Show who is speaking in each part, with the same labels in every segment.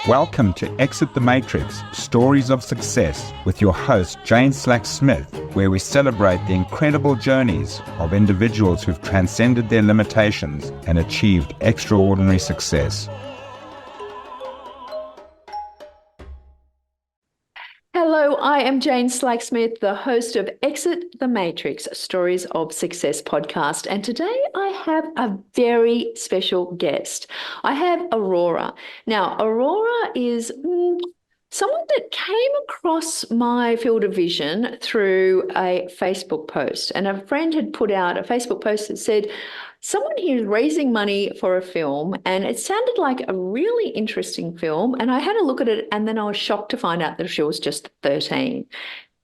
Speaker 1: Welcome to Exit the Matrix, Stories of Success, with your host, Jane Slack-Smith, where we celebrate the incredible journeys of individuals who've transcended their limitations and achieved extraordinary success.
Speaker 2: Hello, I am Jane Slack-Smith, the host of Exit the Matrix, Stories of Success podcast. And today I have a very special guest. I have Aurora. Now, Aurora is someone that came across my field of vision through a Facebook post. And a friend had put out a Facebook post that said, someone here is raising money for a film, and it sounded like a really interesting film. And I had a look at it, and then I was shocked to find out that she was just 13.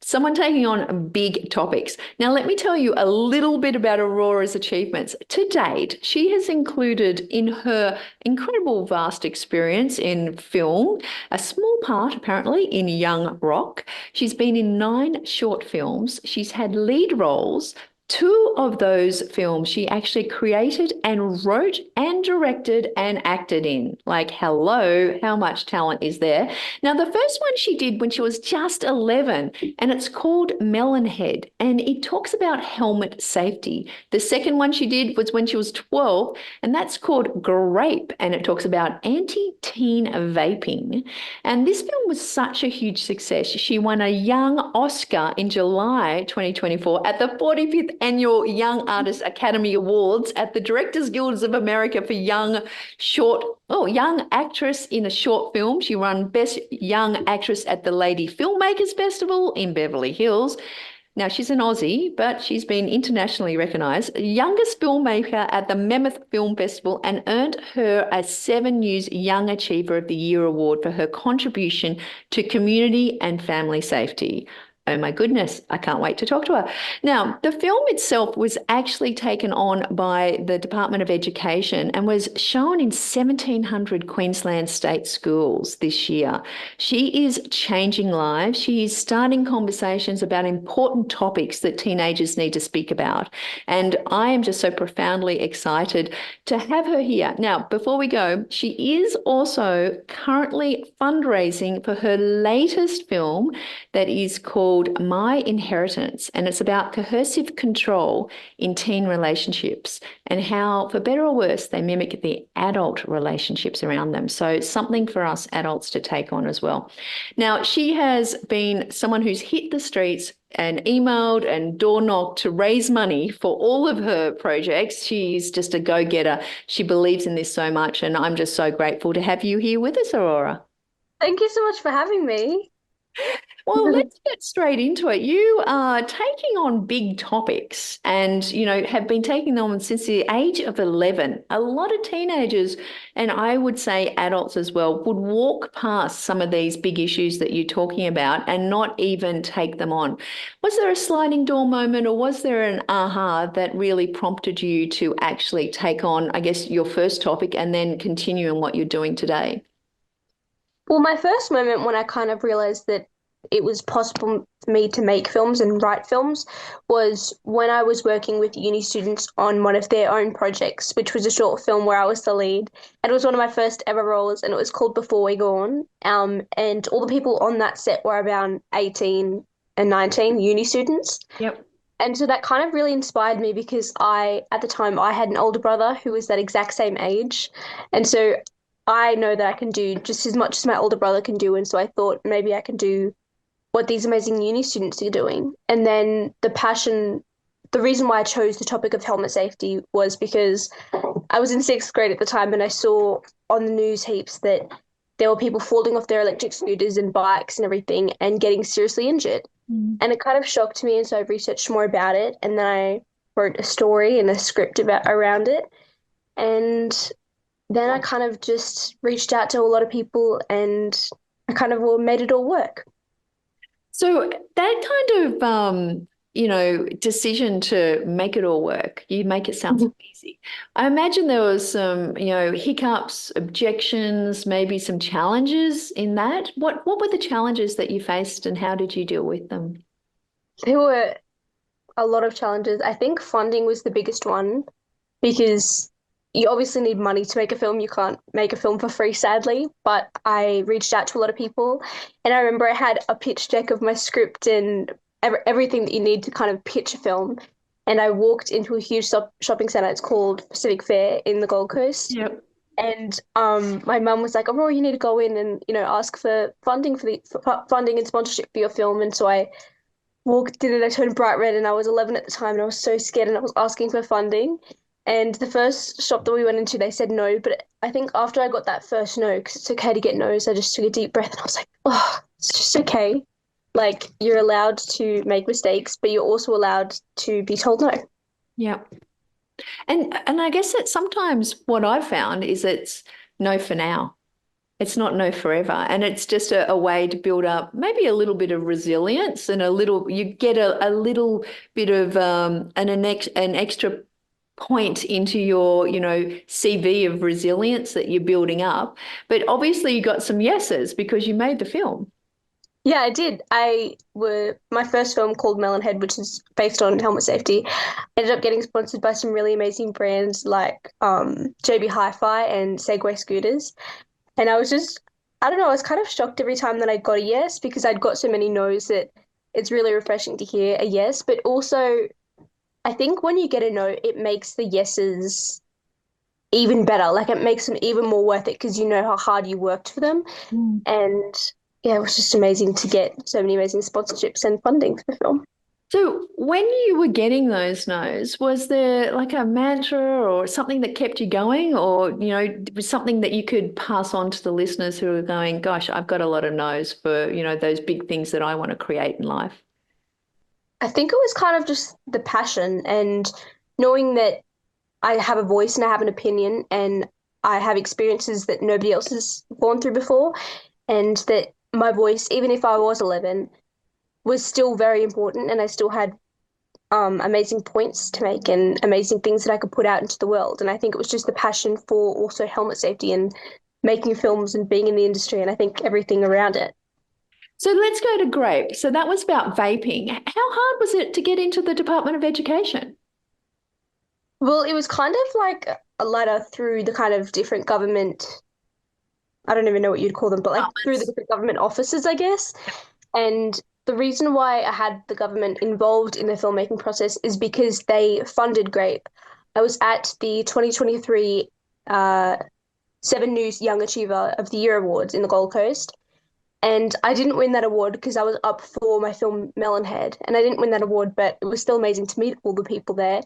Speaker 2: Someone taking on big topics. Now, let me tell you a little bit about Aurora's achievements. To date, she has included in her incredible vast experience in film, a small part apparently in young rock. She's been in 9 short films. She's had lead roles. 2 of those films she actually created and wrote and directed and acted in. Like, hello, how much talent is there? Now, the first one she did when she was just 11, and it's called Melonhead, and it talks about helmet safety. The second one she did was when she was 12, and that's called Grape, and it talks about anti-teen vaping. And this film was such a huge success. She won a Young Oscar in July 2024 at the 45th Annual Young Artist Academy Awards at the Directors Guilds of America for Young Actress in a Short Film. She won Best Young Actress at the Lady Filmmakers Festival in Beverly Hills. Now, she's an Aussie, but she's been internationally recognised. Youngest filmmaker at the Mammoth Film Festival, and earned her a 7 News Young Achiever of the Year award for her contribution to community and family safety. Oh my goodness, I can't wait to talk to her. Now, the film itself was actually taken on by the Department of Education and was shown in 1,700 Queensland state schools this year. She is changing lives. She is starting conversations about important topics that teenagers need to speak about. And I am just so profoundly excited to have her here. Now, before we go, she is also currently fundraising for her latest film that is called My Inheritance, and it's about coercive control in teen relationships and how, for better or worse, they mimic the adult relationships around them. So something for us adults to take on as well. Now, she has been someone who's hit the streets and emailed and door knocked to raise money for all of her projects. She's just a go-getter. She believes in this so much, and I'm just so grateful to have you here with us, Aurora.
Speaker 3: Thank you so much for having me.
Speaker 2: Well, let's get straight into it. You are taking on big topics and, have been taking them on since the age of 11. A lot of teenagers, and I would say adults as well, would walk past some of these big issues that you're talking about and not even take them on. Was there a sliding door moment, or was there an aha that really prompted you to actually take on, I guess, your first topic and then continue in what you're doing today?
Speaker 3: Well, my first moment when I kind of realized that it was possible for me to make films and write films was when I was working with uni students on one of their own projects, which was a short film where I was the lead. And it was one of my first ever roles, and it was called Before We Go On. And all the people on that set were around 18 and 19 uni students.
Speaker 2: Yep.
Speaker 3: And so that kind of really inspired me because at the time, I had an older brother who was that exact same age. And so I know that I can do just as much as my older brother can do. And so I thought maybe I can do what these amazing uni students are doing. And then the reason why I chose the topic of helmet safety was because I was in 6th grade at the time, and I saw on the news heaps that there were people falling off their electric scooters and bikes and everything and getting seriously injured. And it kind of shocked me, and so I researched more about it, and then I wrote a story and a script around it. And then I kind of just reached out to a lot of people, and I kind of made it all work.
Speaker 2: So that kind of, decision to make it all work, you make it sound so easy. I imagine there was some, hiccups, objections, maybe some challenges in that. What were the challenges that you faced, and how did you deal with them?
Speaker 3: There were a lot of challenges. I think funding was the biggest one, because you obviously need money to make a film. You can't make a film for free, sadly. But I reached out to a lot of people, and I remember I had a pitch deck of my script and everything that you need to kind of pitch a film. And I walked into a huge shopping center. It's called Pacific Fair in the Gold Coast.
Speaker 2: Yep.
Speaker 3: And my mum was like, "Aurora, you need to go in and ask for funding for funding and sponsorship for your film." And so I walked in and I turned bright red, and I was 11 at the time, and I was so scared, and I was asking for funding. And the first shop that we went into, they said no. But I think after I got that first no, because it's okay to get no's, I just took a deep breath and I was like, oh, it's just okay. Like, you're allowed to make mistakes, but you're also allowed to be told no.
Speaker 2: Yeah. And I guess that sometimes what I've found is it's no for now. It's not no forever. And it's just a way to build up maybe a little bit of resilience and you get a little bit of an extra point into your, CV of resilience that you're building up. But obviously you got some yeses because you made the film.
Speaker 3: Yeah, I did. My first film called Melonhead, which is based on helmet safety, ended up getting sponsored by some really amazing brands like JB Hi-Fi and Segway scooters. And I don't know, I was kind of shocked every time that I got a yes, because I'd got so many no's that it's really refreshing to hear a yes. But also, I think when you get a no, it makes the yeses even better. Like, it makes them even more worth it because you know how hard you worked for them. And yeah, it was just amazing to get so many amazing sponsorships and funding for the film.
Speaker 2: So when you were getting those no's, was there like a mantra or something that kept you going, or, was something that you could pass on to the listeners who are going, gosh, I've got a lot of no's for, those big things that I want to create in life?
Speaker 3: I think it was kind of just the passion and knowing that I have a voice and I have an opinion and I have experiences that nobody else has gone through before, and that my voice, even if I was 11, was still very important, and I still had amazing points to make and amazing things that I could put out into the world. And I think it was just the passion for also helmet safety and making films and being in the industry, and I think everything around it.
Speaker 2: So let's go to Grape. So that was about vaping. How hard was it to get into the Department of Education?
Speaker 3: Well, it was kind of like a ladder through the kind of different government, I don't even know what you'd call them, but like through the different government offices, I guess. And the reason why I had the government involved in the filmmaking process is because they funded Grape. I was at the 2023 Seven News Young Achiever of the Year Awards in the Gold Coast. And I didn't win that award because I was up for my film Melonhead. And I didn't win that award, but it was still amazing to meet all the people there.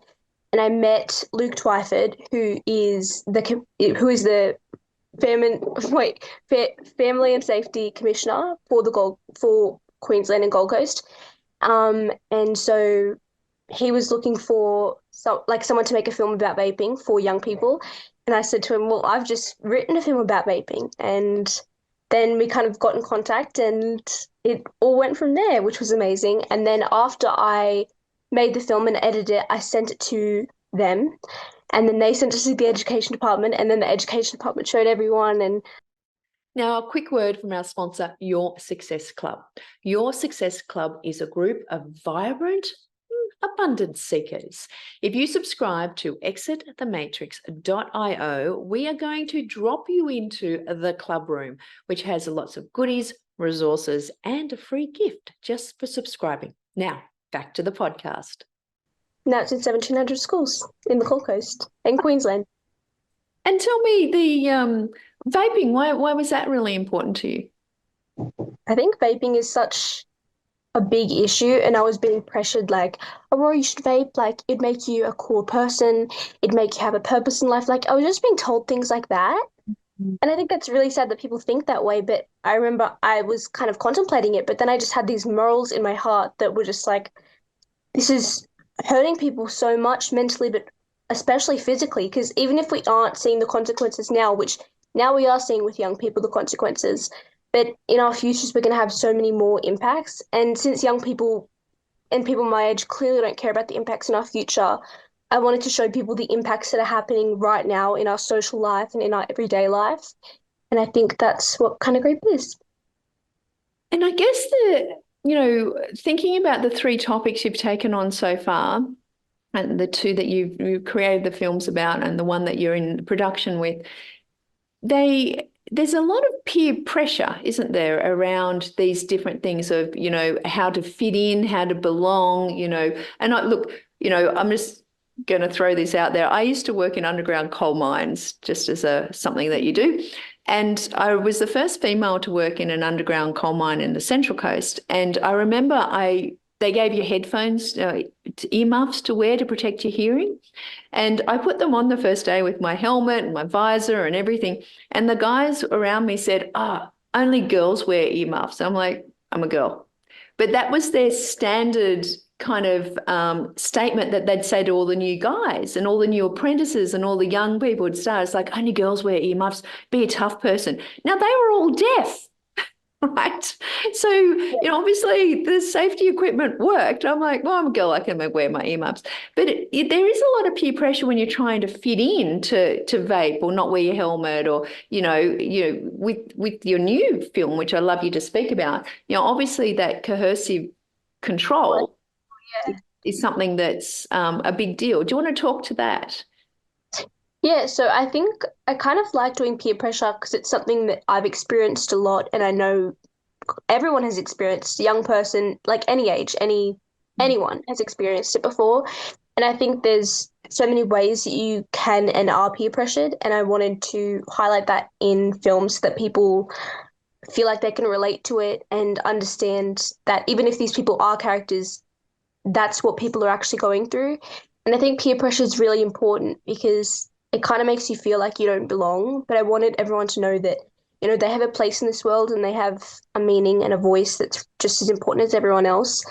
Speaker 3: And I met Luke Twyford, who is the Family and Safety Commissioner for Queensland and Gold Coast. And so he was looking for someone to make a film about vaping for young people. And I said to him, well, I've just written a film about vaping. And then we kind of got in contact and it all went from there, which was amazing. And then after I made the film and edited it, I sent it to them. And then they sent it to the education department, and then the education department showed everyone. And
Speaker 2: now, a quick word from our sponsor, Your Success Club. Your Success Club is a group of vibrant, abundance seekers. If you subscribe to exitthematrix.io, we are going to drop you into the club room, which has lots of goodies, resources, and a free gift just for subscribing. Now, back to the podcast.
Speaker 3: Now it's in 1,700 schools in the Gold Coast and Queensland.
Speaker 2: And tell me, the vaping, why was that really important to you?
Speaker 3: I think vaping is such a big issue, and I was being pressured like, Aurora, you should vape, like it'd make you a cool person, it'd make you have a purpose in life. Like, I was just being told things like that. And I think that's really sad that people think that way, but I remember I was kind of contemplating it, but then I just had these morals in my heart that were just like, this is hurting people so much mentally, but especially physically, because even if we aren't seeing the consequences now, which now we are seeing with young people the consequences, but in our futures we're going to have so many more impacts. And since young people and people my age clearly don't care about the impacts in our future, I wanted to show people the impacts that are happening right now in our social life and in our everyday life. And I think that's what kind of Grape is.
Speaker 2: And I guess thinking about the three topics you've taken on so far, and the two that you've created the films about and the one that you're in production with, there's a lot of peer pressure, isn't there, around these different things of, how to fit in, how to belong, and I'm just going to throw this out there. I used to work in underground coal mines just as something that you do. And I was the first female to work in an underground coal mine in the Central Coast. And I remember they gave you headphones, earmuffs to wear to protect your hearing. And I put them on the first day with my helmet and my visor and everything. And the guys around me said, only girls wear earmuffs. I'm like, I'm a girl. But that was their standard kind of statement that they'd say to all the new guys and all the new apprentices and all the young people would start. It's like, only girls wear earmuffs, be a tough person. Now, they were all deaf. Right. So, obviously the safety equipment worked. I'm like, well, I'm a girl, I can wear my earmuffs. But there is a lot of peer pressure when you're trying to fit in to vape or not wear your helmet or, with your new film, which I love you to speak about, obviously that coercive control is something that's a big deal. Do you want to talk to that?
Speaker 3: Yeah, so I think I kind of like doing peer pressure because it's something that I've experienced a lot, and I know everyone has experienced, young person, like any age, anyone has experienced it before. And I think there's so many ways that you can and are peer pressured, and I wanted to highlight that in films so that people feel like they can relate to it and understand that even if these people are characters, that's what people are actually going through. And I think peer pressure is really important because it kind of makes you feel like you don't belong. But I wanted everyone to know that, they have a place in this world and they have a meaning and a voice that's just as important as everyone else.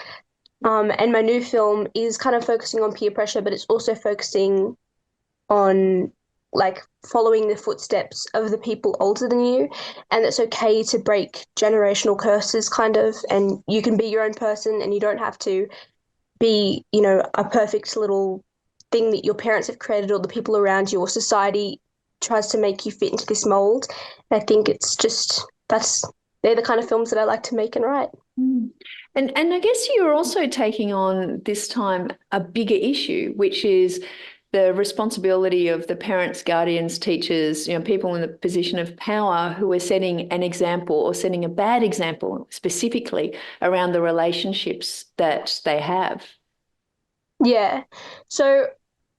Speaker 3: And my new film is kind of focusing on peer pressure, but it's also focusing on like following the footsteps of the people older than you. And it's okay to break generational curses kind of, and you can be your own person and you don't have to be, a perfect little thing that your parents have created or the people around you or society tries to make you fit into this mold. And I think it's just they're the kind of films that I like to make and write.
Speaker 2: And I guess you're also taking on this time a bigger issue, which is the responsibility of the parents, guardians, teachers, people in the position of power who are setting an example or setting a bad example specifically around the relationships that they have.
Speaker 3: Yeah. So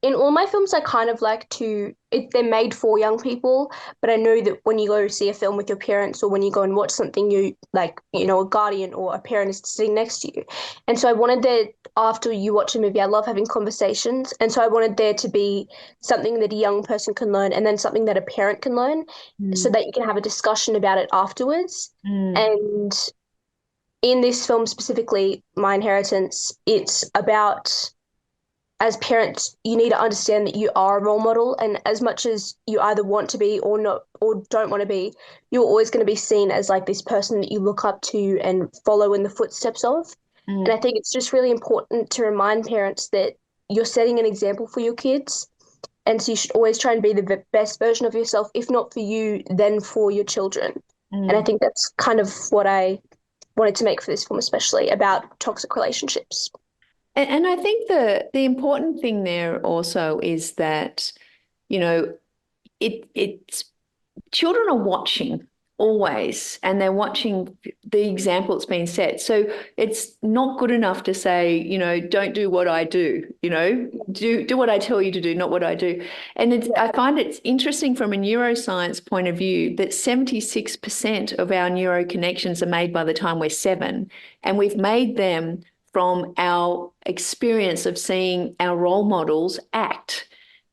Speaker 3: in all my films, I kind of like they're made for young people, but I know that when you go see a film with your parents or when you go and watch something, you like, a guardian or a parent is sitting next to you. And so I wanted that after you watch a movie, I love having conversations. And so I wanted there to be something that a young person can learn and then something that a parent can learn so that you can have a discussion about it afterwards. And in this film specifically, My Inheritance, it's about, as parents, you need to understand that you are a role model, and as much as you either want to be or not or don't want to be, you're always going to be seen as like this person that you look up to and follow in the footsteps of. And I think it's just really important to remind parents that you're setting an example for your kids, and so you should always try and be the best version of yourself, if not for you, then for your children. And I think that's kind of what I wanted to make for this film, especially about toxic relationships.
Speaker 2: And I think the important thing there also is that, it's children are watching always, and they're watching the example that's being set. So it's not good enough to say, don't do what I do, do what I tell you to do, not what I do. And I find it's interesting from a neuroscience point of view that 76% of our neuroconnections are made by the time we're 7, and we've made them from our experience of seeing our role models act.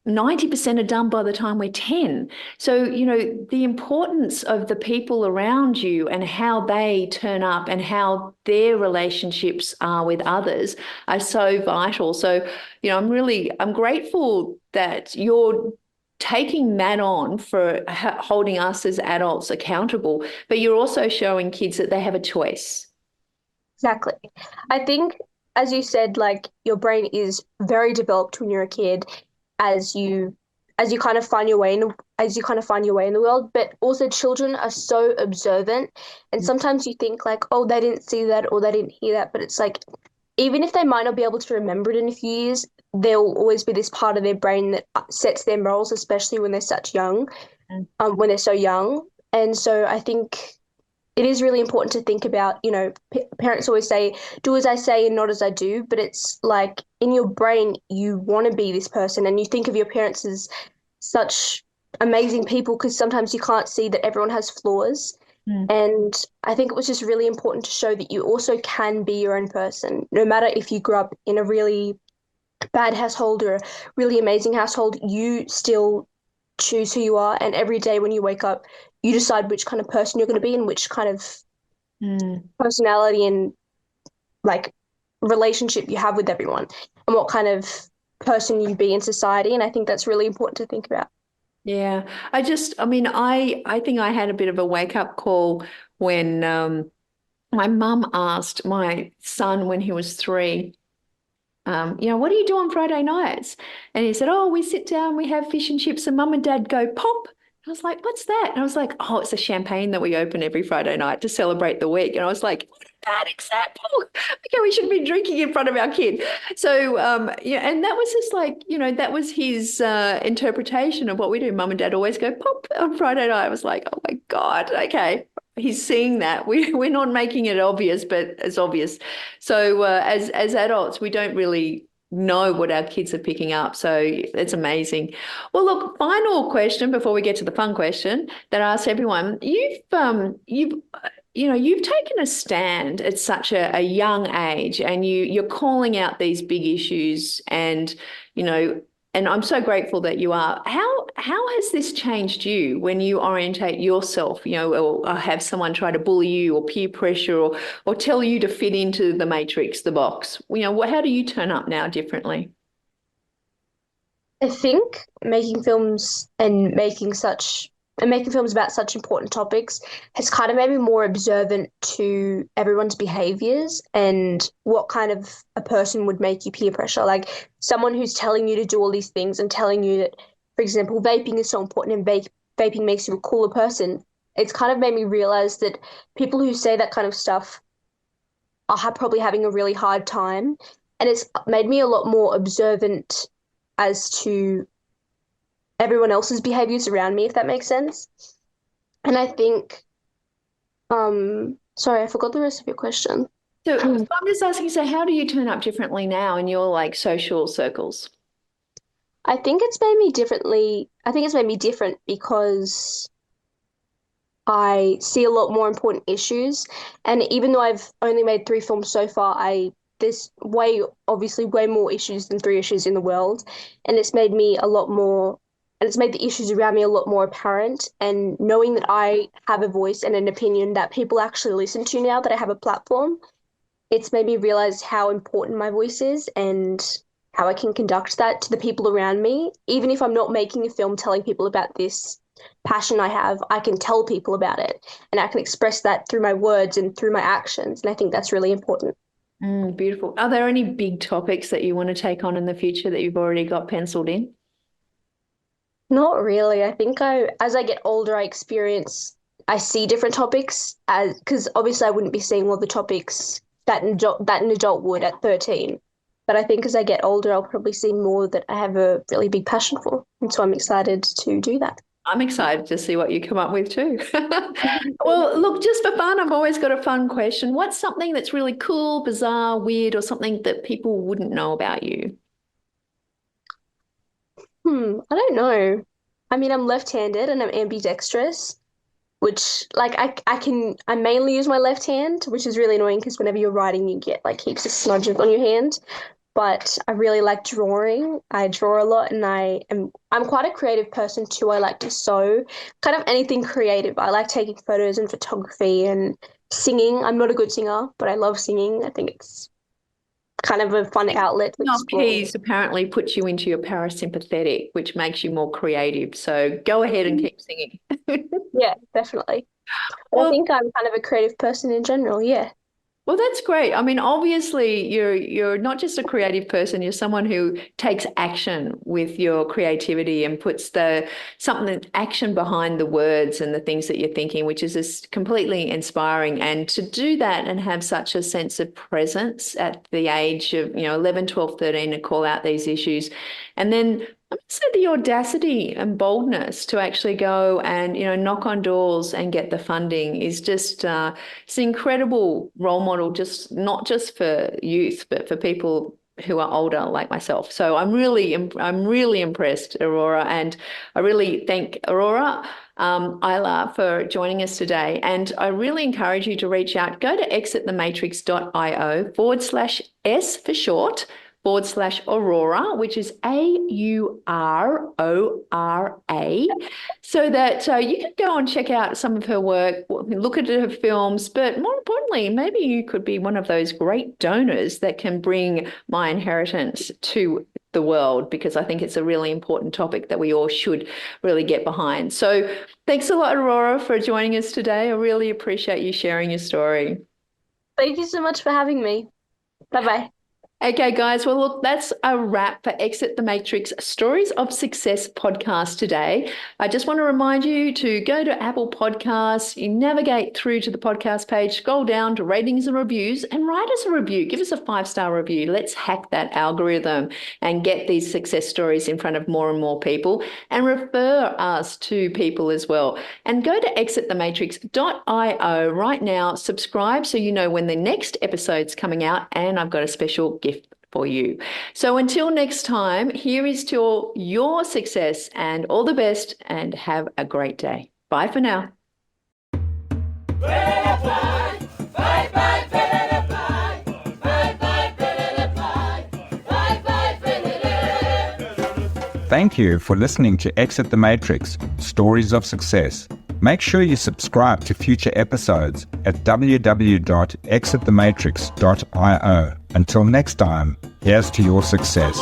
Speaker 2: 90% are done by the time we're 10. So, the importance of the people around you and how they turn up and how their relationships are with others are so vital. So, I'm grateful that you're taking that on for holding us as adults accountable, but you're also showing kids that they have a choice.
Speaker 3: Exactly. I think, as you said, like your brain is very developed when you're a kid, as you kind of find your way in the world. But also, children are so observant, and sometimes you think like, oh, they didn't see that or they didn't hear that, but it's like, even if they might not be able to remember it in a few years, there'll always be this part of their brain that sets their morals, especially when they're when they're so young. And so I think it is really important to think about, parents always say, do as I say and not as I do. But it's like in your brain, you want to be this person and you think of your parents as such amazing people because sometimes you can't see that everyone has flaws. And I think it was just really important to show that you also can be your own person, no matter if you grew up in a really bad household or a really amazing household, you still choose who you are. And every day when you wake up, you decide which kind of person you're going to be and which kind of personality and like relationship you have with everyone and what kind of person you be in society. And I think that's really important to think about.
Speaker 2: Yeah, I think I had a bit of a wake-up call when my mum asked my son when he was 3, what do you do on Friday nights? And he said, oh, we sit down, we have fish and chips, and mum and dad go pop. I was like, what's that? And I was like, oh, it's a champagne that we open every Friday night to celebrate the week. And I was like, what a bad example. Okay, we shouldn't be drinking in front of our kid. So, and that was just like, that was his interpretation of what we do. Mum and dad always go pop on Friday night. I was like, oh my God, okay. He's seeing that. We're not making it obvious, but it's obvious. So as adults, we don't really know what our kids are picking up. So it's amazing. Well, look, final question before we get to the fun question that I ask everyone. You've taken a stand at such a young age, and you're calling out these big issues, and and I'm so grateful that you are. How has this changed you when you orientate yourself, or have someone try to bully you or peer pressure or tell you to fit into the matrix, the box? How do you turn up now differently?
Speaker 3: I think making films about such important topics has kind of made me more observant to everyone's behaviors and what kind of a person would make you peer pressure. Like someone who's telling you to do all these things and telling you that, for example, vaping is so important and vaping makes you a cooler person. It's kind of made me realize that people who say that kind of stuff are probably having a really hard time. And it's made me a lot more observant as to everyone else's behaviors around me, if that makes sense. And I think, sorry, I forgot the rest of your question.
Speaker 2: So I'm just asking, so how do you turn up differently now in your like social circles?
Speaker 3: I think it's made me differently. I think it's made me different because I see a lot more important issues. And even though I've only made 3 films so far, there's obviously way more issues than 3 issues in the world. And it's made me a lot more, and it's made the issues around me a lot more apparent. And knowing that I have a voice and an opinion that people actually listen to now that I have a platform, it's made me realize how important my voice is and how I can conduct that to the people around me. Even if I'm not making a film telling people about this passion I have, I can tell people about it and I can express that through my words and through my actions. And I think that's really important.
Speaker 2: Beautiful. Are there any big topics that you want to take on in the future that you've already got penciled in?
Speaker 3: Not really. I think as I get older, I see different topics because obviously I wouldn't be seeing all the topics that an adult would at 13. But I think as I get older, I'll probably see more that I have a really big passion for. And so I'm excited to do that.
Speaker 2: I'm excited to see what you come up with too. Well, look, just for fun, I've always got a fun question. What's something that's really cool, bizarre, weird, or something that people wouldn't know about you?
Speaker 3: I don't know. I mean, I'm left-handed and I'm ambidextrous, which like I mainly use my left hand, which is really annoying because whenever you're writing, you get like heaps of smudges on your hand. But I really like drawing. I draw a lot and I'm quite a creative person too. I like to sew, kind of anything creative. I like taking photos and photography and singing. I'm not a good singer, but I love singing. I think it's kind of a fun outlet to
Speaker 2: Off
Speaker 3: explore.
Speaker 2: keys apparently puts you into your parasympathetic, which makes you more creative. So go ahead and keep singing.
Speaker 3: Yeah, definitely. But I
Speaker 2: Well,
Speaker 3: think I'm kind of a creative person in general. Yeah.
Speaker 2: Well, that's great. I mean, obviously, you're not just a creative person. You're someone who takes action with your creativity and puts something action behind the words and the things that you're thinking, which is just completely inspiring. And to do that and have such a sense of presence at the age of 11, 12, 13 to call out these issues, and then so the audacity and boldness to actually go and, knock on doors and get the funding is just, it's an incredible role model, not just for youth, but for people who are older like myself. So I'm really impressed, Aurora, and I really thank Aurora, Iler, for joining us today. And I really encourage you to reach out. Go to exitthematrix.io/S for short, /Aurora, which is AURORA, so that you can go and check out some of her work, look at her films, but more importantly, maybe you could be one of those great donors that can bring My Inheritance to the world, because I think it's a really important topic that we all should really get behind. So thanks a lot, Aurora, for joining us today. I really appreciate you sharing your story.
Speaker 3: Thank you so much for having me. Bye-bye.
Speaker 2: Okay, guys. Well, look, that's a wrap for Exit the Matrix Stories of Success podcast today. I just want to remind you to go to Apple Podcasts, you navigate through to the podcast page, scroll down to ratings and reviews, and write us a review. Give us a 5-star review. Let's hack that algorithm and get these success stories in front of more and more people, and refer us to people as well. And go to exitthematrix.io right now. Subscribe so you know when the next episode's coming out, and I've got a special gift for you. So until next time, here is to your success, and all the best, and have a great day. Bye for now.
Speaker 1: Thank you for listening to Exit the Matrix, Stories of Success. Make sure you subscribe to future episodes at www.exitthematrix.io. Until next time, here's to your success.